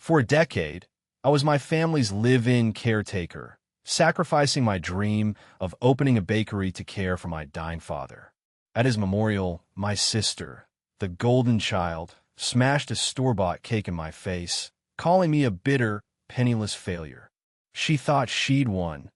For a decade, I was my family's live-in caretaker, sacrificing my dream of opening a bakery to care for my dying father. At his memorial, my sister, the golden child, smashed a store-bought cake in my face, calling me a bitter, penniless failure. She thought she'd won,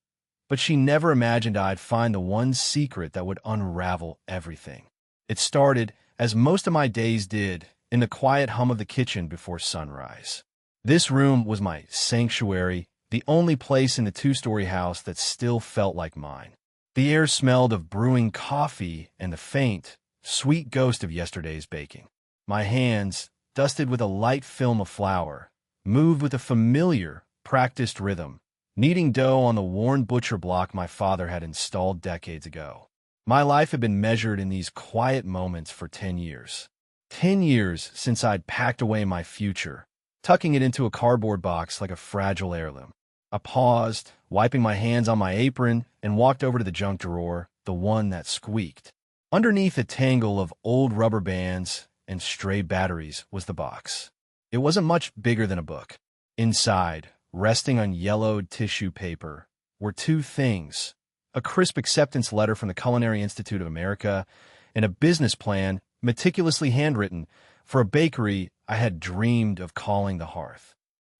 but she never imagined I'd find the one secret that would unravel everything. It started, as most of my days did, in the quiet hum of the kitchen before sunrise. This room was my sanctuary, the only place in the two-story house that still felt like mine. The air smelled of brewing coffee and the faint, sweet ghost of yesterday's baking. My hands, dusted with a light film of flour, moved with a familiar, practiced rhythm, kneading dough on the worn butcher block my father had installed decades ago. My life had been measured in these quiet moments for 10 years. 10 years since I'd packed away my future, tucking it into a cardboard box like a fragile heirloom. I paused, wiping my hands on my apron, and walked over to the junk drawer, the one that squeaked. Underneath a tangle of old rubber bands and stray batteries was the box. It wasn't much bigger than a book. Inside, resting on yellowed tissue paper, were two things: a crisp acceptance letter from the Culinary Institute of America and a business plan, meticulously handwritten, for a bakery I had dreamed of calling the Hearth.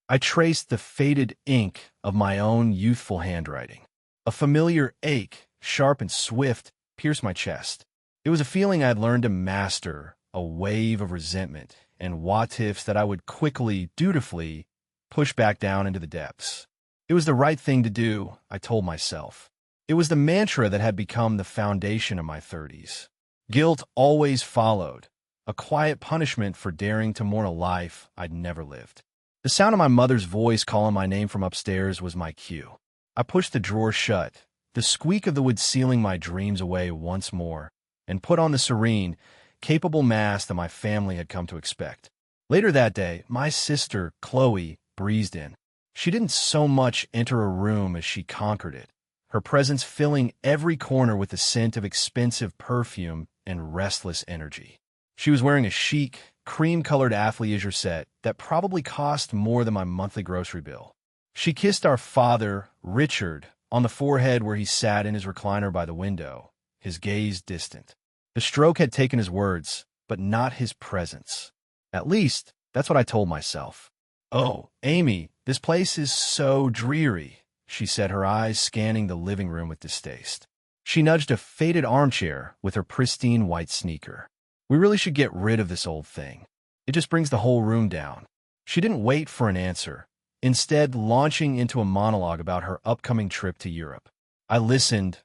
I traced the faded ink of my own youthful handwriting. A familiar ache, sharp and swift, pierced my chest. It was a feeling I had learned to master, a wave of resentment and what-ifs that I would quickly, dutifully, push back down into the depths. It was the right thing to do, I told myself. It was the mantra that had become the foundation of my 30s. Guilt always followed, a quiet punishment for daring to mourn a life I'd never lived. The sound of my mother's voice calling my name from upstairs was my cue. I pushed the drawer shut, the squeak of the wood sealing my dreams away once more, and put on the serene, capable mask that my family had come to expect. Later that day, my sister, Chloe, breezed in. She didn't so much enter a room as she conquered it, her presence filling every corner with the scent of expensive perfume and restless energy. She was wearing a chic, cream-colored athleisure set that probably cost more than my monthly grocery bill. She kissed our father, Richard, on the forehead where he sat in his recliner by the window, his gaze distant. The stroke had taken his words, but not his presence. At least, that's what I told myself. "Oh, Amy, this place is so dreary," she said, her eyes scanning the living room with distaste. She nudged a faded armchair with her pristine white sneaker. "We really should get rid of this old thing. It just brings the whole room down." She didn't wait for an answer, instead launching into a monologue about her upcoming trip to Europe. I listened,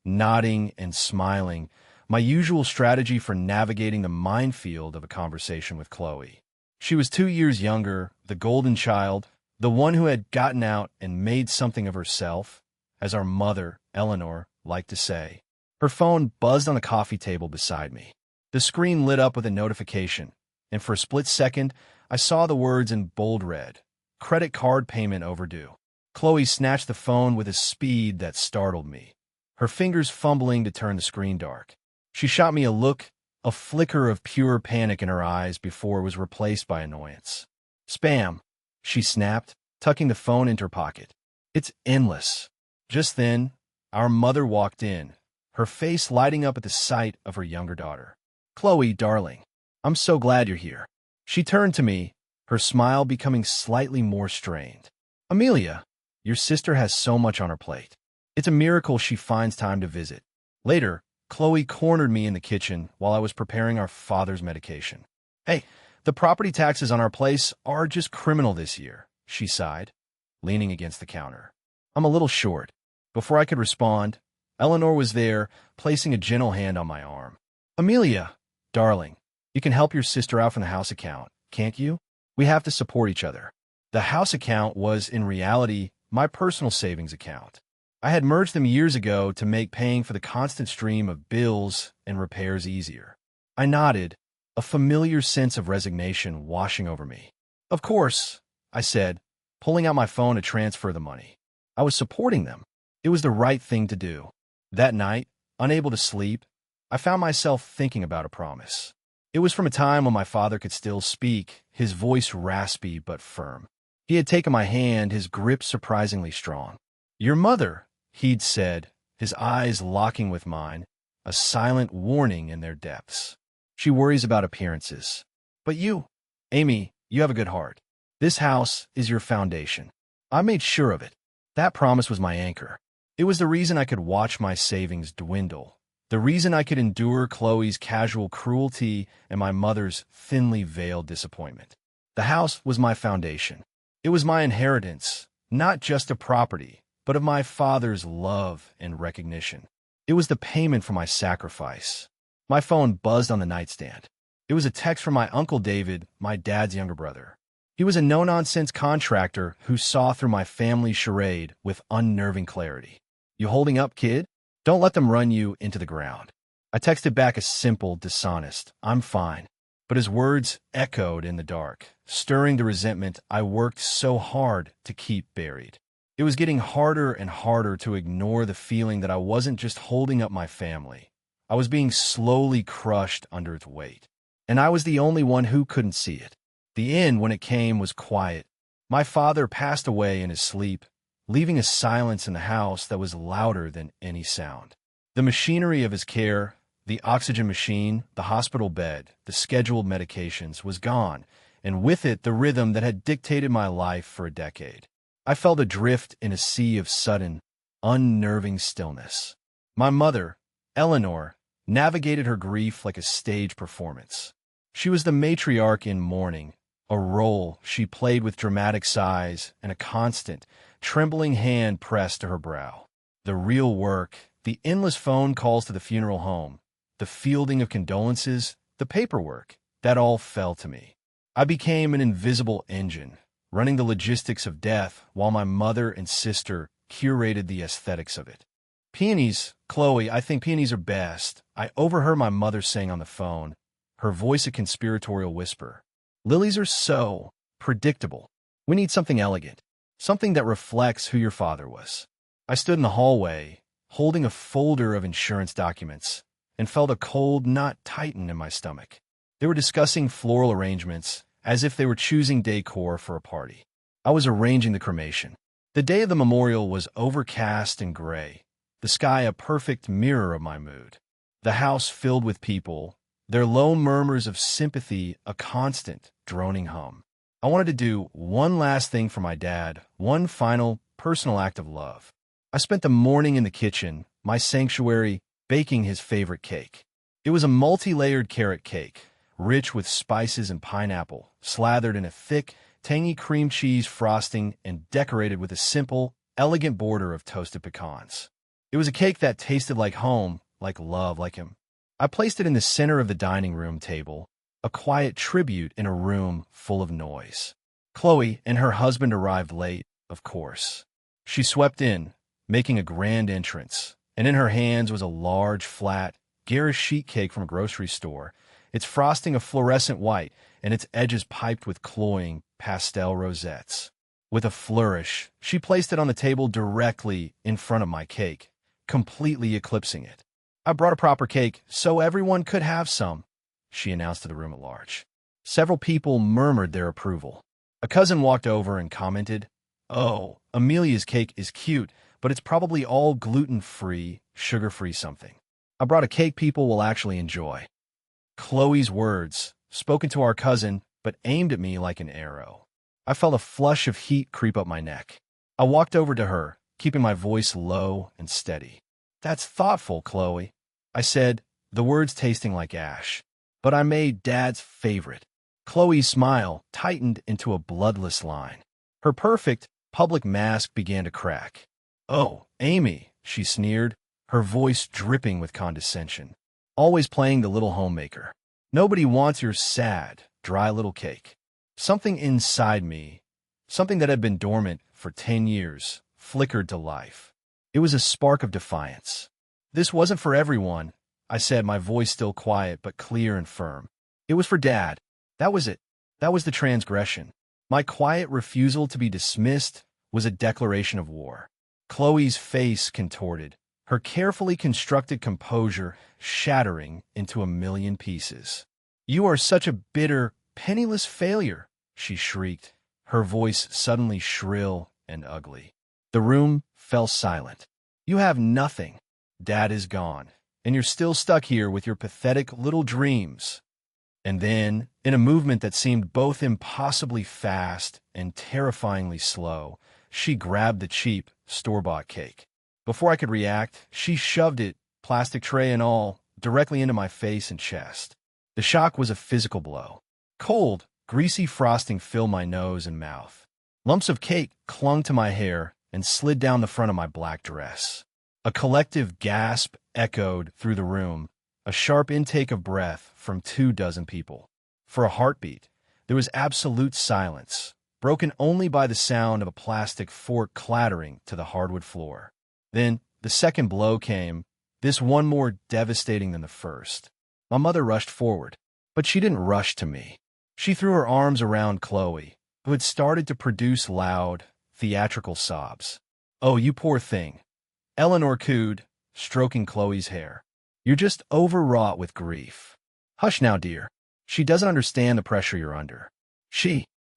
nodding and smiling, my usual strategy for navigating the minefield of a conversation with Chloe. She was 2 years younger, the golden child, the one who had gotten out and made something of herself, as our mother, Eleanor, liked to say. Her phone buzzed on the coffee table beside me. The screen lit up with a notification, and for a split second, I saw the words in bold red: "Credit card payment overdue." Chloe snatched the phone with a speed that startled me, her fingers fumbling to turn the screen dark. She shot me a look, a flicker of pure panic in her eyes before it was replaced by annoyance. "Spam," she snapped, tucking the phone into her pocket. "It's endless." Just then, our mother walked in, her face lighting up at the sight of her younger daughter. "Chloe, darling, I'm so glad you're here." She turned to me, her smile becoming slightly more strained. "Amelia, your sister has so much on her plate. It's a miracle she finds time to visit." Later, Chloe cornered me in the kitchen while I was preparing our father's medication. "Hey, the property taxes on our place are just criminal this year," she sighed, leaning against the counter. "I'm a little short." Before I could respond, Eleanor was there, placing a gentle hand on my arm. "Amelia, darling, you can help your sister out from the house account, can't you? We have to support each other." The house account was, in reality, my personal savings account. I had merged them years ago to make paying for the constant stream of bills and repairs easier. I nodded, a familiar sense of resignation washing over me. "Of course," I said, pulling out my phone to transfer the money. I was supporting them. It was the right thing to do. That night, unable to sleep, I found myself thinking about a promise. It was from a time when my father could still speak, his voice raspy but firm. He had taken my hand, his grip surprisingly strong. "Your mother," he'd said, his eyes locking with mine, a silent warning in their depths. "She worries about appearances. But you, Amy, you have a good heart. This house is your foundation." I made sure of it. That promise was my anchor. It was the reason I could watch my savings dwindle, the reason I could endure Chloe's casual cruelty and my mother's thinly veiled disappointment. The house was my foundation. It was my inheritance, not just a property, but of my father's love and recognition. It was the payment for my sacrifice. My phone buzzed on the nightstand. It was a text from my Uncle David, my dad's younger brother. He was a no-nonsense contractor who saw through my family charade with unnerving clarity. "You holding up, kid? Don't let them run you into the ground." I texted back a simple, dishonest, "I'm fine." But his words echoed in the dark, stirring the resentment I worked so hard to keep buried. It was getting harder and harder to ignore the feeling that I wasn't just holding up my family. I was being slowly crushed under its weight. And I was the only one who couldn't see it. The end, when it came, was quiet. My father passed away in his sleep, leaving a silence in the house that was louder than any sound. The machinery of his care, the oxygen machine, the hospital bed, the scheduled medications, was gone, and with it the rhythm that had dictated my life for a decade. I felt adrift in a sea of sudden, unnerving stillness. My mother, Eleanor, navigated her grief like a stage performance. She was the matriarch in mourning, a role she played with dramatic sighs and a constant, trembling hand pressed to her brow. The real work, the endless phone calls to the funeral home, the fielding of condolences, the paperwork, that all fell to me. I became an invisible engine, running the logistics of death while my mother and sister curated the aesthetics of it. "Peonies, Chloe, I think peonies are best," I overheard my mother saying on the phone, her voice a conspiratorial whisper. "Lilies are so predictable. We need something elegant, something that reflects who your father was." I stood in the hallway, holding a folder of insurance documents, and felt a cold knot tighten in my stomach. They were discussing floral arrangements, as if they were choosing decor for a party. I was arranging the cremation. The day of the memorial was overcast and gray, the sky a perfect mirror of my mood. The house filled with people, their low murmurs of sympathy a constant, droning hum. I wanted to do one last thing for my dad, one final, personal act of love. I spent the morning in the kitchen, my sanctuary, baking his favorite cake. It was a multi-layered carrot cake, rich with spices and pineapple, slathered in a thick, tangy cream cheese frosting and decorated with a simple, elegant border of toasted pecans. It was a cake that tasted like home, like love, like him. I placed it in the center of the dining room table, a quiet tribute in a room full of noise. Chloe and her husband arrived late, of course. She swept in, making a grand entrance, and in her hands was a large, flat, garish sheet cake from a grocery store, its frosting a fluorescent white and its edges piped with cloying pastel rosettes. With a flourish, she placed it on the table directly in front of my cake, completely eclipsing it. "I brought a proper cake so everyone could have some," she announced to the room at large. Several people murmured their approval. A cousin walked over and commented, "Oh, Amelia's cake is cute, but it's probably all gluten-free, sugar-free something. I brought a cake people will actually enjoy." Chloe's words, spoken to our cousin, but aimed at me like an arrow. I felt a flush of heat creep up my neck. I walked over to her, keeping my voice low and steady. "That's thoughtful, Chloe," I said, the words tasting like ash. "But I made Dad's favorite." Chloe's smile tightened into a bloodless line. Her perfect, public mask began to crack. "Oh, Amy," she sneered, her voice dripping with condescension. "Always playing the little homemaker. Nobody wants your sad, dry little cake." Something inside me, something that had been dormant for 10 years, flickered to life. It was a spark of defiance. "This wasn't for everyone," I said, my voice still quiet but clear and firm. "It was for Dad. That was it. That was the transgression." My quiet refusal to be dismissed was a declaration of war. Chloe's face contorted, her carefully constructed composure shattering into a million pieces. "You are such a bitter, penniless failure," she shrieked, her voice suddenly shrill and ugly. The room fell silent. "You have nothing. Dad is gone, and you're still stuck here with your pathetic little dreams." And then, in a movement that seemed both impossibly fast and terrifyingly slow, she grabbed the cheap, store-bought cake. Before I could react, she shoved it, plastic tray and all, directly into my face and chest. The shock was a physical blow. Cold, greasy frosting filled my nose and mouth. Lumps of cake clung to my hair and slid down the front of my black dress. A collective gasp echoed through the room, a sharp intake of breath from 24 people. For a heartbeat, there was absolute silence, broken only by the sound of a plastic fork clattering to the hardwood floor. Then, the second blow came, this one more devastating than the first. My mother rushed forward, but she didn't rush to me. She threw her arms around Chloe, who had started to produce loud, theatrical sobs. "Oh, you poor thing," Eleanor cooed, stroking Chloe's hair. "You're just overwrought with grief. Hush now, dear. She doesn't understand the pressure you're under."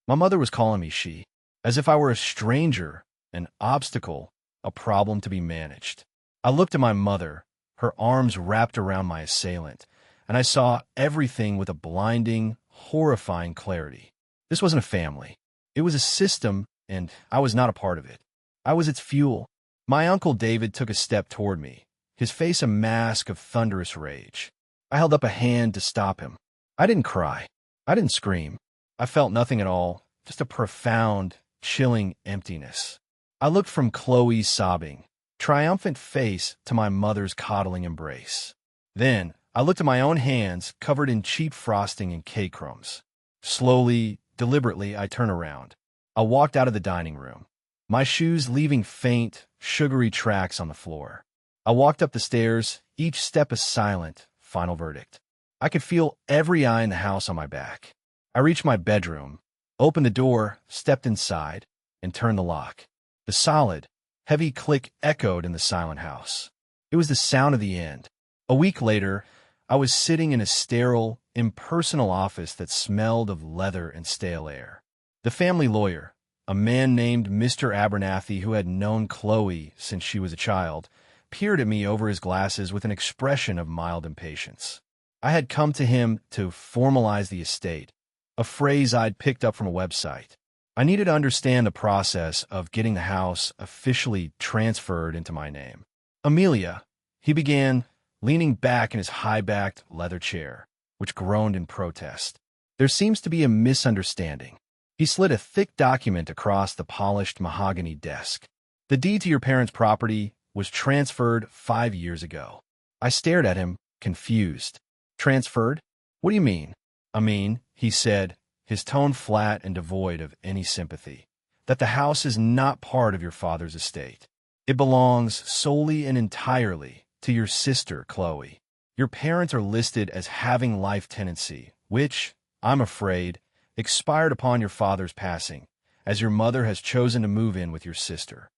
My mother was calling me she, as if I were a stranger, an obstacle, a problem to be managed. I looked at my mother, her arms wrapped around my assailant, and I saw everything with a blinding, horrifying clarity. This wasn't a family. It was a system, and I was not a part of it. I was its fuel. My Uncle David took a step toward me, his face a mask of thunderous rage. I held up a hand to stop him. I didn't cry. I didn't scream. I felt nothing at all, just a profound, chilling emptiness. I looked from Chloe's sobbing, triumphant face to my mother's coddling embrace. Then, I looked at my own hands covered in cheap frosting and cake crumbs. Slowly, deliberately, I turned around. I walked out of the dining room, my shoes leaving faint, sugary tracks on the floor. I walked up the stairs, each step a silent, final verdict. I could feel every eye in the house on my back. I reached my bedroom, opened the door, stepped inside, and turned the lock. The solid, heavy click echoed in the silent house. It was the sound of the end. A week later, I was sitting in a sterile, impersonal office that smelled of leather and stale air. The family lawyer, a man named Mr. Abernathy who had known Chloe since she was a child, peered at me over his glasses with an expression of mild impatience. I had come to him to formalize the estate, a phrase I'd picked up from a website. I needed to understand the process of getting the house officially transferred into my name. "Amelia," he began, leaning back in his high-backed leather chair, which groaned in protest. "There seems to be a misunderstanding." He slid a thick document across the polished mahogany desk. "The deed to your parents' property was transferred 5 years ago." I stared at him, confused. "Transferred? What do you mean?" "I mean," he said, his tone flat and devoid of any sympathy, "that the house is not part of your father's estate. It belongs solely and entirely to your sister, Chloe. Your parents are listed as having life tenancy, which, I'm afraid, expired upon your father's passing, as your mother has chosen to move in with your sister."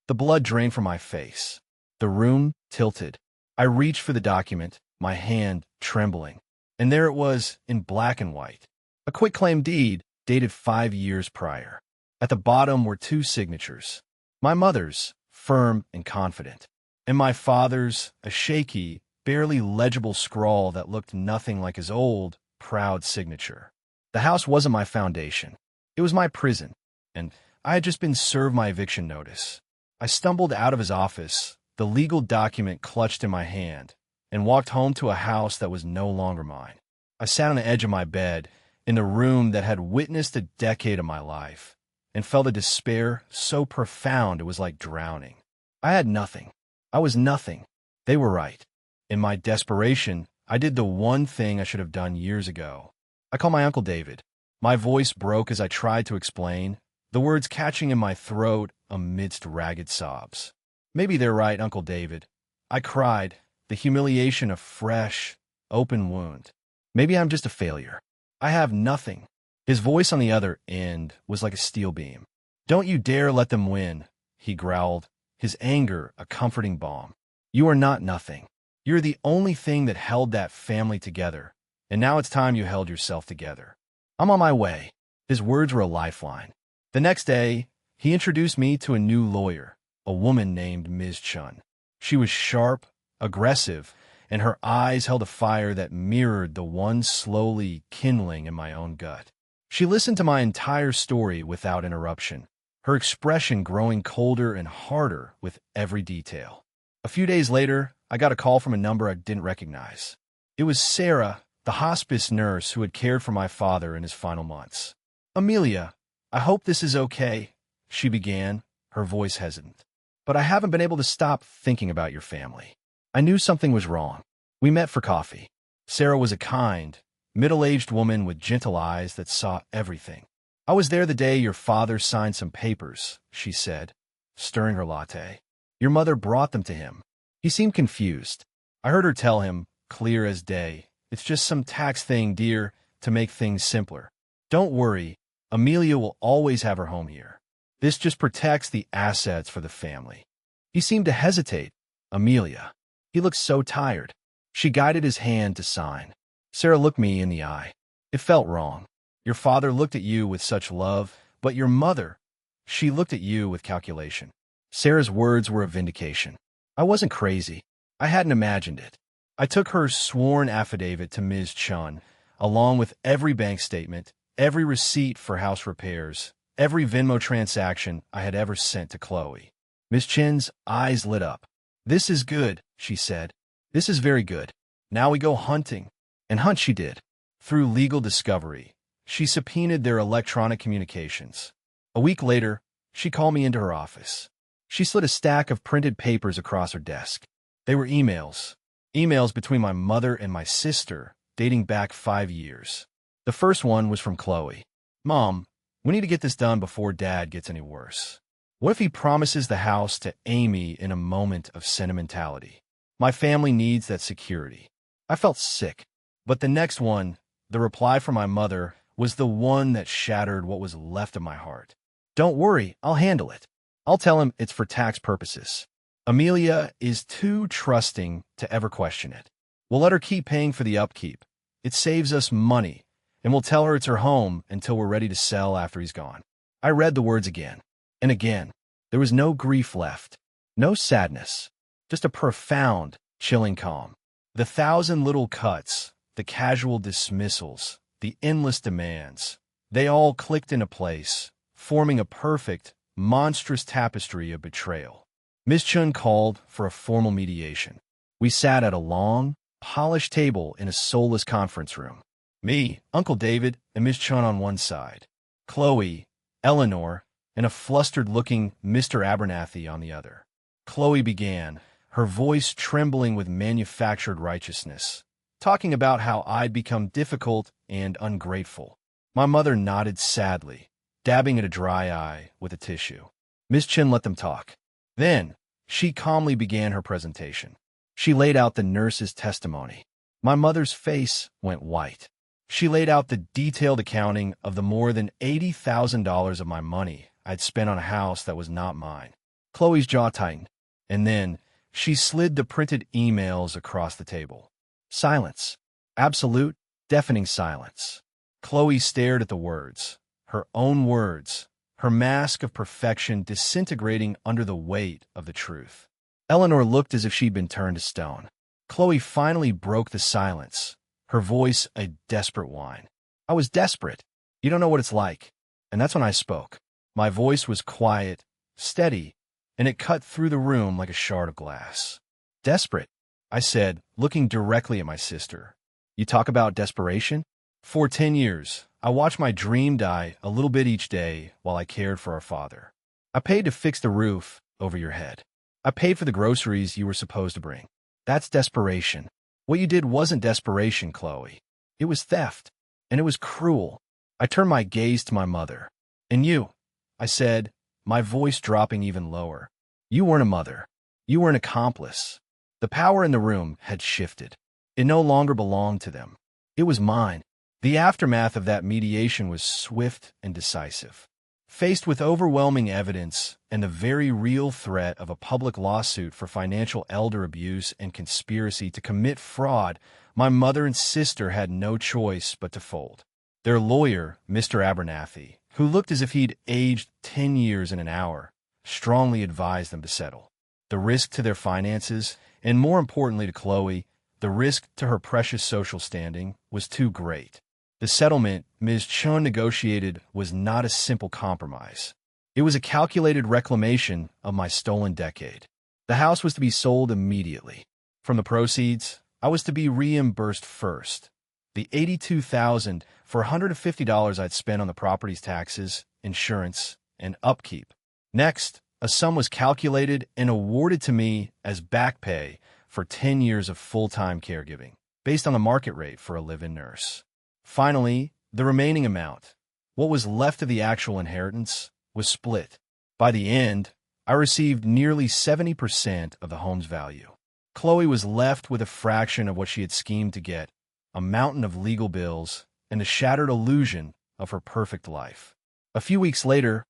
The blood drained from my face. The room tilted. I reached for the document, my hand trembling. And there it was, in black and white. A quitclaim deed dated 5 years prior. At the bottom were 2 signatures. My mother's, firm and confident, and my father's, a shaky, barely legible scrawl that looked nothing like his old, proud signature. The house wasn't my foundation. It was my prison, and I had just been served my eviction notice. I stumbled out of his office, the legal document clutched in my hand, and walked home to a house that was no longer mine. I sat on the edge of my bed, in the room that had witnessed a decade of my life, and felt a despair so profound it was like drowning. I had nothing. I was nothing. They were right. In my desperation, I did the one thing I should have done years ago. I called my Uncle David. My voice broke as I tried to explain, the words catching in my throat amidst ragged sobs. "Maybe they're right, Uncle David." I cried, the humiliation a fresh, open wound. "Maybe I'm just a failure. I have nothing." His voice on the other end was like a steel beam. "Don't you dare let them win," he growled, his anger a comforting balm. "You are not nothing. You're the only thing that held that family together, and now it's time you held yourself together. I'm on my way." His words were a lifeline. The next day, he introduced me to a new lawyer, a woman named Ms. Chun. She was sharp, aggressive, and her eyes held a fire that mirrored the one slowly kindling in my own gut. She listened to my entire story without interruption, her expression growing colder and harder with every detail. A few days later, I got a call from a number I didn't recognize. It was Sarah, the hospice nurse who had cared for my father in his final months. "Amelia, I hope this is okay," she began, her voice hesitant. "But I haven't been able to stop thinking about your family. I knew something was wrong. We met for coffee." Sarah was a kind, middle-aged woman with gentle eyes that saw everything. "I was there the day your father signed some papers," she said, stirring her latte. "Your mother brought them to him. He seemed confused. I heard her tell him, clear as day, 'It's just some tax thing, dear, to make things simpler. Don't worry, Amelia will always have her home here. This just protects the assets for the family.'" He seemed to hesitate. "Amelia." He looked so tired. She guided his hand to sign. Sarah looked me in the eye. "It felt wrong. Your father looked at you with such love, but your mother, she looked at you with calculation." Sarah's words were a vindication. I wasn't crazy. I hadn't imagined it. I took her sworn affidavit to Ms. Chun, along with every bank statement, every receipt for house repairs, every Venmo transaction I had ever sent to Chloe. Ms. Chin's eyes lit up. "This is good," she said. "This is very good. Now we go hunting." And hunt she did. Through legal discovery, she subpoenaed their electronic communications. A week later, she called me into her office. She slid a stack of printed papers across her desk. They were emails. Emails between my mother and my sister, dating back 5 years. The first one was from Chloe. "Mom, we need to get this done before Dad gets any worse. What if he promises the house to Amy in a moment of sentimentality? My family needs that security." I felt sick. But the next one, the reply from my mother, was the one that shattered what was left of my heart. "Don't worry, I'll handle it. I'll tell him it's for tax purposes. Amelia is too trusting to ever question it. We'll let her keep paying for the upkeep. It saves us money, and we'll tell her it's her home until we're ready to sell after he's gone." I read the words again and again. There was no grief left, no sadness, just a profound, chilling calm. The 1,000 little cuts, the casual dismissals, the endless demands, they all clicked into place, forming a perfect, monstrous tapestry of betrayal. Ms. Chun called for a formal mediation. We sat at a long, polished table in a soulless conference room. Me, Uncle David, and Ms. Chun on one side. Chloe, Eleanor, and a flustered-looking Mr. Abernathy on the other. Chloe began, her voice trembling with manufactured righteousness, talking about how I'd become difficult and ungrateful. My mother nodded sadly, dabbing at a dry eye with a tissue. Miss Chin let them talk. Then, she calmly began her presentation. She laid out the nurse's testimony. My mother's face went white. She laid out the detailed accounting of the more than $80,000 of my money I'd spent on a house that was not mine. Chloe's jaw tightened, and then she slid the printed emails across the table. Silence. Absolute, deafening silence. Chloe stared at the words, her own words, her mask of perfection disintegrating under the weight of the truth. Eleanor looked as if she'd been turned to stone. Chloe finally broke the silence, her voice a desperate whine. I was desperate. You don't know what it's like. And that's when I spoke. My voice was quiet, steady, and it cut through the room like a shard of glass. Desperate, I said, looking directly at my sister. You talk about desperation? For 10 years, I watched my dream die a little bit each day while I cared for our father. I paid to fix the roof over your head. I paid for the groceries you were supposed to bring. That's desperation. What you did wasn't desperation, Chloe. It was theft, and it was cruel. I turned my gaze to my mother. And you, I said, my voice dropping even lower. You weren't a mother. You were an accomplice. The power in the room had shifted. It no longer belonged to them. It was mine. The aftermath of that mediation was swift and decisive. Faced with overwhelming evidence and the very real threat of a public lawsuit for financial elder abuse and conspiracy to commit fraud, my mother and sister had no choice but to fold. Their lawyer, Mr. Abernathy, who looked as if he'd aged 10 years in an hour, strongly advised them to settle. The risk to their finances, and more importantly to Chloe, the risk to her precious social standing, was too great. The settlement Ms. Chun negotiated was not a simple compromise. It was a calculated reclamation of my stolen decade. The house was to be sold immediately. From the proceeds, I was to be reimbursed first. The $82,000 for $150 I'd spent on the property's taxes, insurance, and upkeep. Next, a sum was calculated and awarded to me as back pay for 10 years of full-time caregiving, based on the market rate for a live-in nurse. Finally, the remaining amount, what was left of the actual inheritance, was split. By the end, I received nearly 70% of the home's value. Chloe was left with a fraction of what she had schemed to get, a mountain of legal bills, and the shattered illusion of her perfect life. A few weeks later,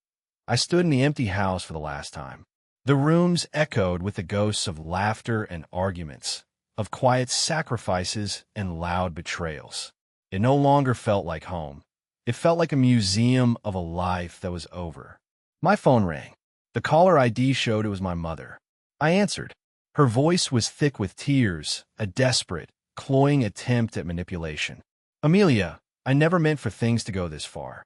I stood in the empty house for the last time. The rooms echoed with the ghosts of laughter and arguments, of quiet sacrifices and loud betrayals. It no longer felt like home. It felt like a museum of a life that was over. My phone rang. The caller ID showed it was my mother. I answered. Her voice was thick with tears, a desperate, cloying attempt at manipulation. "Amelia, I never meant for things to go this far."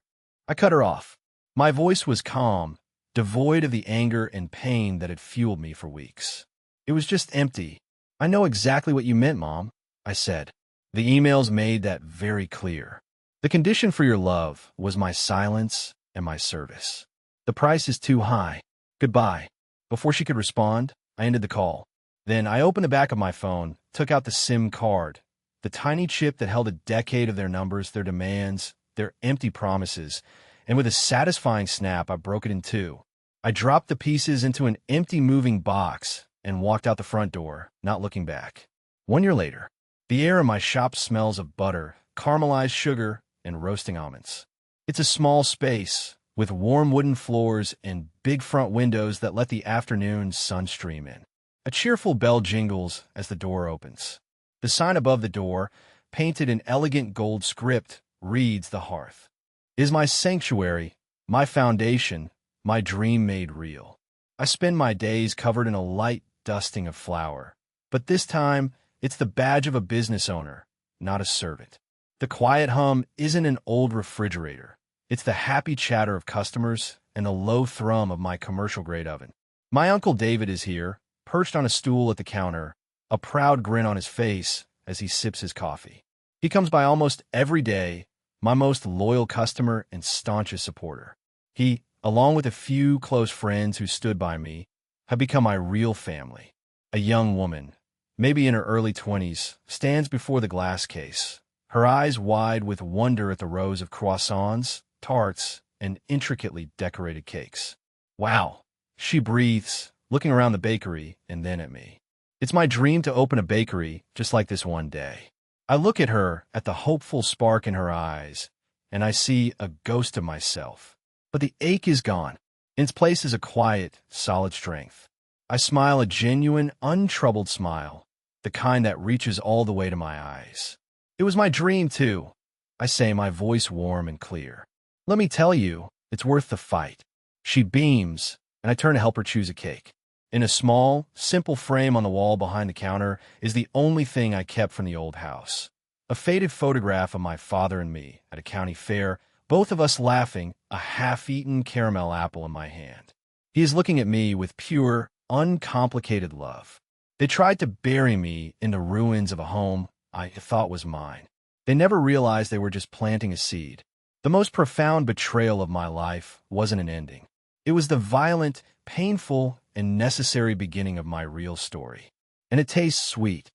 I cut her off. My voice was calm, devoid of the anger and pain that had fueled me for weeks. It was just empty. "I know exactly what you meant, Mom," I said. The emails made that very clear. The condition for your love was my silence and my service. The price is too high. Goodbye. Before she could respond, I ended the call. Then I opened the back of my phone, took out the SIM card, the tiny chip that held a decade of their numbers, their demands, their empty promises, and with a satisfying snap, I broke it in two. I dropped the pieces into an empty moving box and walked out the front door, not looking back. 1 year later, the air in my shop smells of butter, caramelized sugar, and roasting almonds. It's a small space, with warm wooden floors and big front windows that let the afternoon sun stream in. A cheerful bell jingles as the door opens. The sign above the door, painted in elegant gold script, reads "The Hearth." It is my sanctuary, my foundation, my dream made real. I spend my days covered in a light dusting of flour, but this time it's the badge of a business owner, not a servant. The quiet hum isn't an old refrigerator. It's the happy chatter of customers and the low thrum of my commercial-grade oven. My Uncle David is here, perched on a stool at the counter, a proud grin on his face as he sips his coffee. He comes by almost every day, my most loyal customer and staunchest supporter. He, along with a few close friends who stood by me, have become my real family. A young woman, maybe in her early 20s, stands before the glass case, her eyes wide with wonder at the rows of croissants, tarts, and intricately decorated cakes. "Wow," she breathes, looking around the bakery and then at me. It's my dream to open a bakery just like this one day. I look at her, at the hopeful spark in her eyes, and I see a ghost of myself. But the ache is gone. In its place is a quiet, solid strength. I smile a genuine, untroubled smile, the kind that reaches all the way to my eyes. "It was my dream, too," I say, my voice warm and clear. "Let me tell you, it's worth the fight." She beams, and I turn to help her choose a cake. In a small, simple frame on the wall behind the counter is the only thing I kept from the old house. A faded photograph of my father and me at a county fair, both of us laughing, a half-eaten caramel apple in my hand. He is looking at me with pure, uncomplicated love. They tried to bury me in the ruins of a home I thought was mine. They never realized they were just planting a seed. The most profound betrayal of my life wasn't an ending. It was the violent, painful, and necessary beginning of my real story. And it tastes sweet.